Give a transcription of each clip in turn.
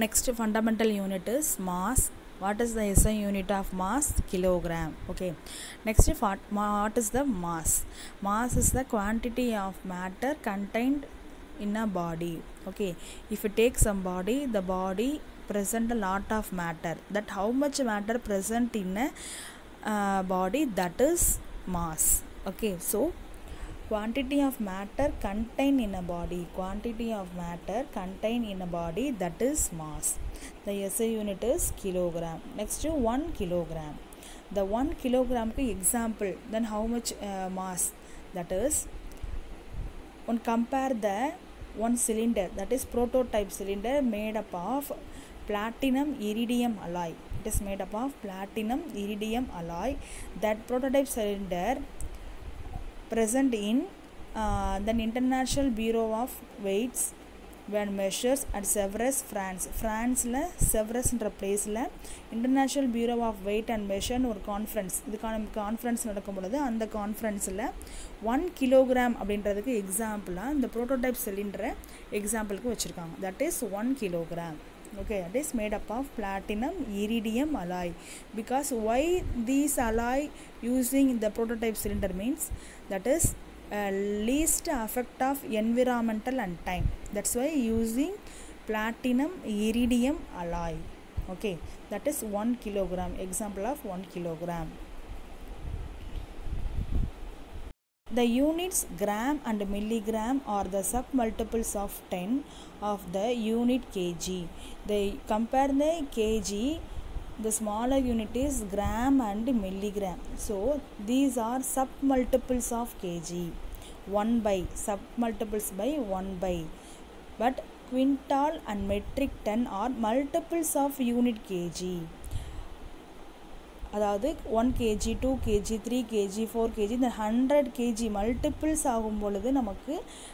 Next fundamental unit is mass. What is the SI unit of mass? Kilogram. Okay. Next, what is the mass? Mass is the quantity of matter contained in a body. Okay. If you take some body, the body present a lot of matter. That how much matter present in a body, that is mass. Okay. So quantity of matter contained in a body, that is mass. The SI unit is kilogram. Next, 1 kilogram. The 1 kilogram example, then how much mass? That is, one compare the one cylinder, that is prototype cylinder made up of platinum iridium alloy. It is made up of platinum iridium alloy. That prototype cylinder present in the International Bureau of Weights when measures at Sevres, France. France la Sevres என்ற பிளேஸில் international bureau of weight and மெஷர்னு ஒரு conference, இதுக்கான conference நடக்கும் பொழுது அந்த கான்ஃபரன்ஸில் 1 kilogram அப்படின்றதுக்கு எக்ஸாம்பிளாக இந்த ப்ரோட்டோடைப் சிலிண்டரை எக்ஸாம்பிளுக்கு வச்சுருக்காங்க. That is 1 kilogram. Okay, that is made up of platinum iridium alloy. Because why these alloy using the prototype cylinder means that is least effect of environmental and time. That's why using platinum iridium alloy. Okay, that is 1 kilogram. Example of 1 kilogram. The units gram and milligram are the submultiples of 10 of the unit kg. They compare the kg, the smaller unit is gram and milligram. So these are submultiples of kg. 1 by, submultiples by 1 by. But quintal and metric ton are multiples of unit kg. அதாவது 1 kg 2 kg 3 kg 4 kg இந்த 100 kg multiples ஆகும் பொழுது நமக்கு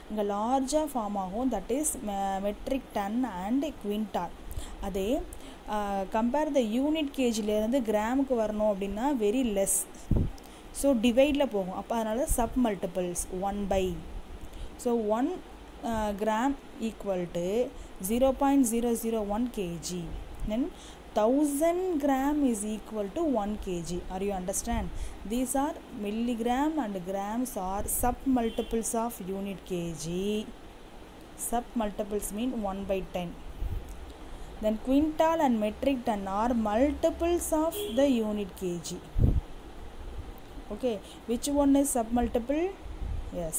இங்கே லார்ஜாக form ஆகும். That is metric ton and quintal. அதே compare the unit கேஜிலேருந்து கிராமுக்கு வரணும் அப்படின்னா வெரி லெஸ். ஸோ டிவைடில் போகும். அப்போ அதனால் sub multiples 1 by. So 1 gram equal to 0.001 kg. Then 1000 gram is equal to 1 kg. Are you understand? These are milligram and grams are submultiples of unit kg. Submultiples mean 1 by 10. Then quintal and metric ton are multiples of the unit kg. Okay, which one is submultiple? Yes,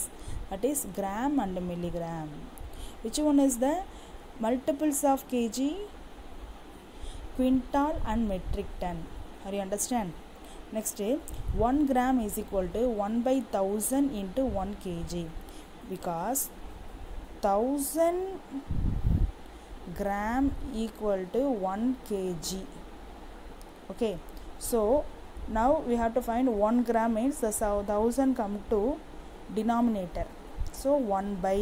that is gram and milligram. Which one is the multiples of kg? Quintal and metric ton. Are you understand? Next, 1 gram is equal to 1 by 1000 into 1 kg. Because 1000 gram equal to 1 kg. Okay, so now we have to find 1 gram means the 1000 come to denominator. So 1 by.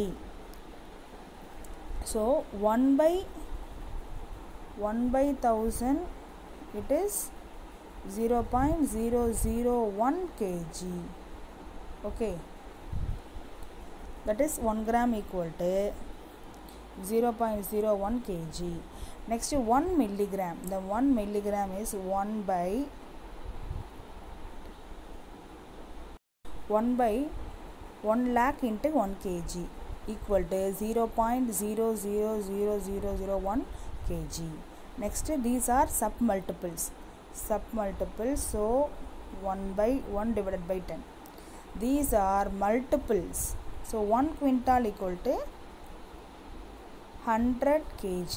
So 1 by 1000 it is 0.001 kg. Okay, that is 1 gram equal to 0.01 kg. Next, 1 milligram. The 1 milligram is 1 by 1 lakh into 1 kg equal to 0.00001 kg. Next, these are submultiples. So 1 by 1 divided by 10. These are multiples. So 1 quintal equal to 100 kg.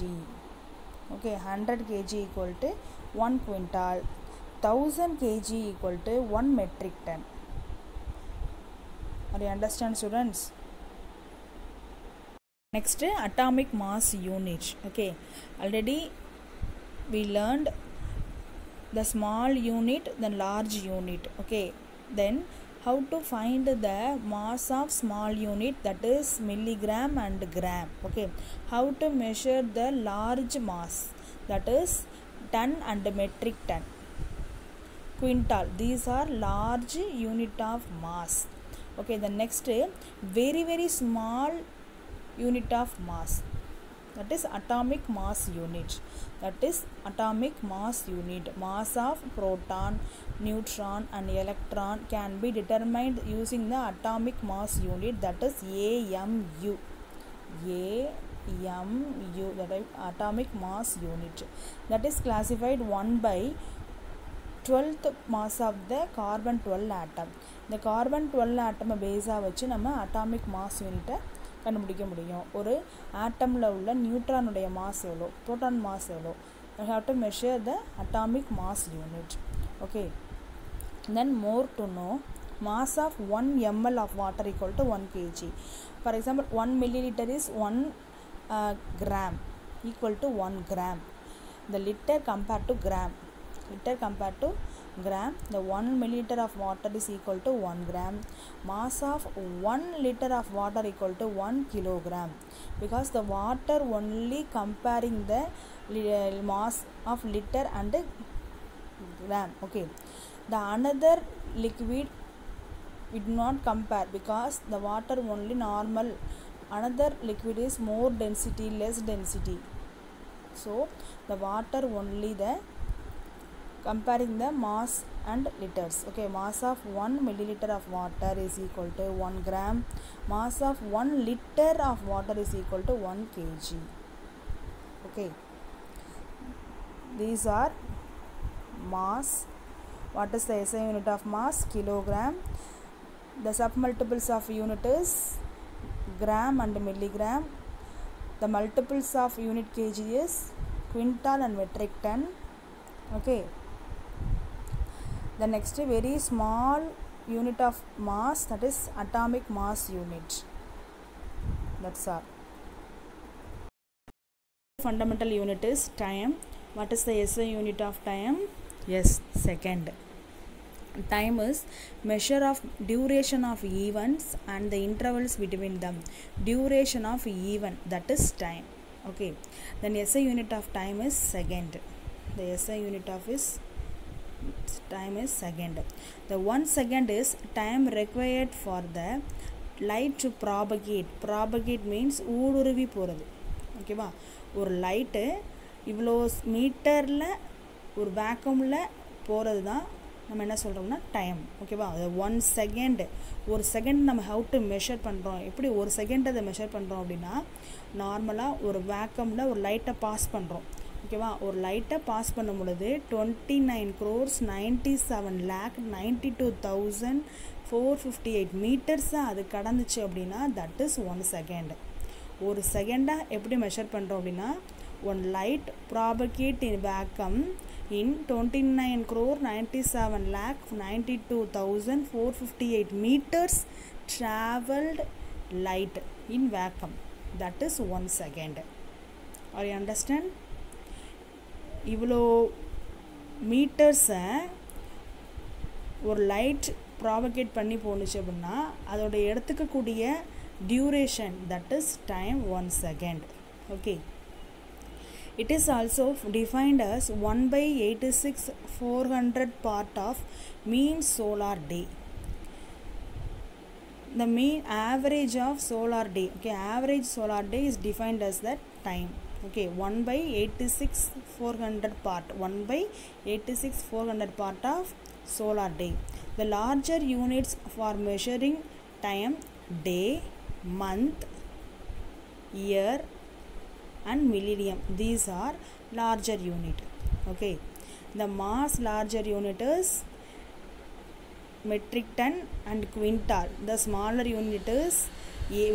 Okay, 100 kg equal to 1 quintal. 1000 kg equal to 1 metric ton. Are you understand, students? Next, atomic mass unit. Okay, already we learned the small unit, then large unit. Okay, then how to find the mass of small unit, that is milligram and gram. Okay, how to measure the large mass, that is ton and metric ton. Quintal, these are large unit of mass. Okay, the next, very small unit of mass, that is atomic mass unit. That is atomic mass unit. Mass of proton, neutron and electron can be determined using the atomic mass unit, that is AMU. AMU, that is atomic mass unit. That is classified 1 by 12th mass of the carbon 12 atom. The carbon 12 atom base வச்சு நம்ம atomic mass unit கண்டுபிடிக்க முடியும். ஒரு ஆட்டமில் உள்ள நியூட்ரானுடைய mass எவ்வளோ, proton mass எவ்வளோ, we have to measure the atomic mass unit. Okay, then more to know, mass of 1 ml of water equal to 1 kg. For example, 1 milliliter is 1 gram equal to 1 gram. The liter compared to gram, the 1 milliliter of water is equal to 1 gram. Mass of 1 liter of water equal to 1 kilogram, because the water only comparing the mass of liter and gram. Okay, the another liquid we do not compare, because the water only normal, another liquid is more density, less density. So the water only the comparing the mass and liters. Okay, mass of 1 milliliter of water is equal to 1 gram. Mass of 1 liter of water is equal to 1 kg. Okay, these are mass. What is the SI unit of mass? Kilogram. The submultiples of unit is gram and milligram. The multiples of unit kg is quintal and metric ton. Okay, the next very small unit of mass, that is atomic mass unit. That's all. Fundamental unit is time. What is the SI unit of time? Yes, second. Time is measure of duration of events and the intervals between them. Duration of event, that is time. Okay, then SI unit of time is second. The SI unit of time is second. The 1 second is time required for the light to propagate. Propagate means ஊடுருவி போகிறது. ஓகேவா, ஒரு light இவ்வளோ மீட்டரில் ஒரு வேக்கமில் போகிறது தான் நம்ம என்ன சொல்கிறோம்னா டைம். ஓகேவா, அது 1 செகண்ட். ஒரு செகண்ட் நம்ம ஹவு டு மெஷர் பண்ணுறோம், எப்படி ஒரு செகண்ட் அதை மெஷர் பண்ணுறோம் அப்படின்னா, நார்மலாக ஒரு வேக்கமில் ஒரு லைட்டை பாஸ் பண்ணுறோம். ஓகேவா, ஒரு லைட்டை பாஸ் பண்ணும் பொழுது 29,97,92,458 மீட்டர்ஸாக அது கடந்துச்சு அப்படின்னா தட் இஸ் 1 செகண்ட். ஒரு செகண்டாக எப்படி மெஷர் பண்ணுறோம் அப்படின்னா, one light propagate in vacuum in 29,97,92,458 meters traveled light in vacuum, that is 1 second. Are you understand? இவ்வளோ மீட்டர்ஸை ஒரு லைட் ப்ராபகேட் பண்ணி போணுச்சு அப்படின்னா அதோட எடுத்துக்கக்கூடிய duration, that is time 1 second. Okay, it is also defined as 1 by 86,400 part of mean solar day. The mean average of solar day. Okay, average solar day is defined as that time. Okay, 1 by 86,400 part. 1 by 86,400 part of solar day. The larger units for measuring time, day, month, year and millennium, these are larger unit. Okay, the mass larger unit is metric ton and quintal. The smaller unit is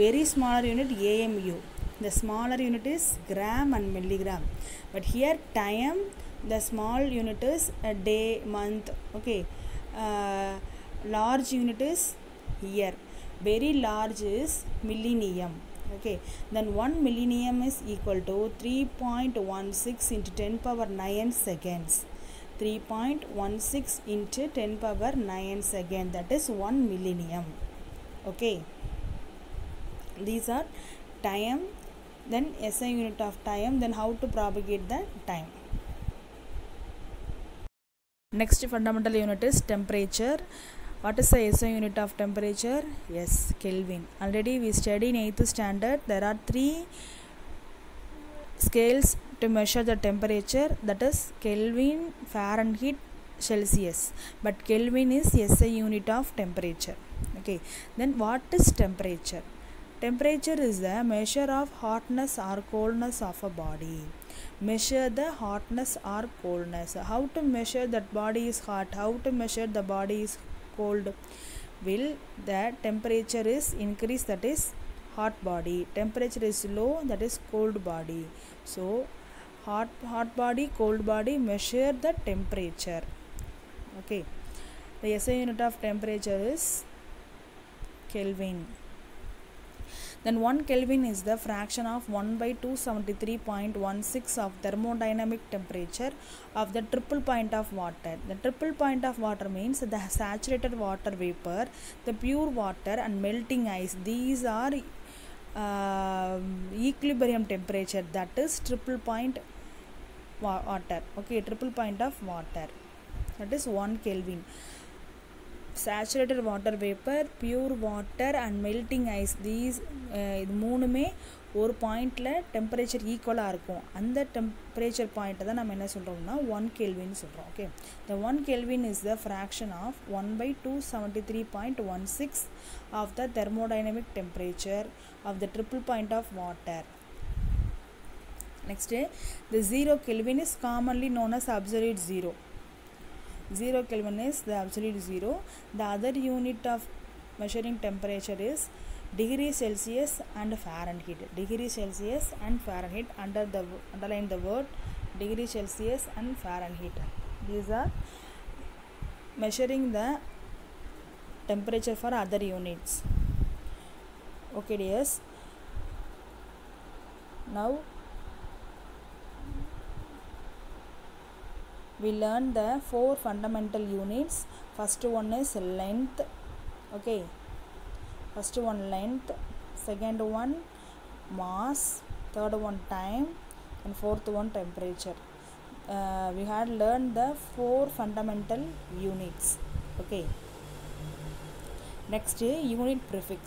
very smaller unit AMU. The smaller unit is gram and milligram. But here time, the small unit is a day, month. Okay, large unit is year. Very large is millennium. Okay, then 1 millennium is equal to 3.16 into 10 power 9 seconds. 3.16 into 10 power 9 seconds, that is 1 millennium. Okay, these are time. Then SI unit of time, then how to propagate the time. Next fundamental unit is temperature. What is the SI unit of temperature? Yes, Kelvin. Already we studied in 8th standard. There are 3 scales to measure the temperature, that is Kelvin, Fahrenheit, Celsius, but Kelvin is SI unit of temperature. Okay, then what is temperature? Temperature is the measure of hotness or coldness of a body. Measure the hotness or coldness. How to measure that body is hot, how to measure the body is cold? Will the temperature is increase, that is hot body, temperature is low, that is cold body. So hot body, cold body, measure the temperature. Okay, the SI unit of temperature is Kelvin. Then 1 Kelvin is the fraction of 1 by 273.16 of thermodynamic temperature of the triple point of water. The triple point of water means the saturated water vapor, the pure water and melting ice. These are equilibrium temperature, that is triple point water. Okay, triple point of water, that is 1 Kelvin. Saturated water vapor, pure water and melting ice, these இது மூணுமே ஒரு பாயிண்டில் temperature ஈக்குவலாக இருக்கும். அந்த temperature பாயிண்ட்டை தான் நம்ம என்ன சொல்கிறோம்னா 1 கெல்வின் சொல்கிறோம். Okay, the 1 Kelvin is the fraction of 1 by 273.16 of the thermodynamic temperature of the triple point of water. Next, the 0 Kelvin is commonly known as absolute zero. 0 Kelvin is the absolute zero. The other unit of measuring temperature is degree Celsius and Fahrenheit. Degree Celsius and Fahrenheit, underline the word degree Celsius and Fahrenheit. These are measuring the temperature for other units. Okay dears, now we learn the 4 fundamental units. First one is length. Okay, first one length, second one mass, third one time, and fourth one temperature. We had learned the 4 fundamental units. Okay, next unit prefix.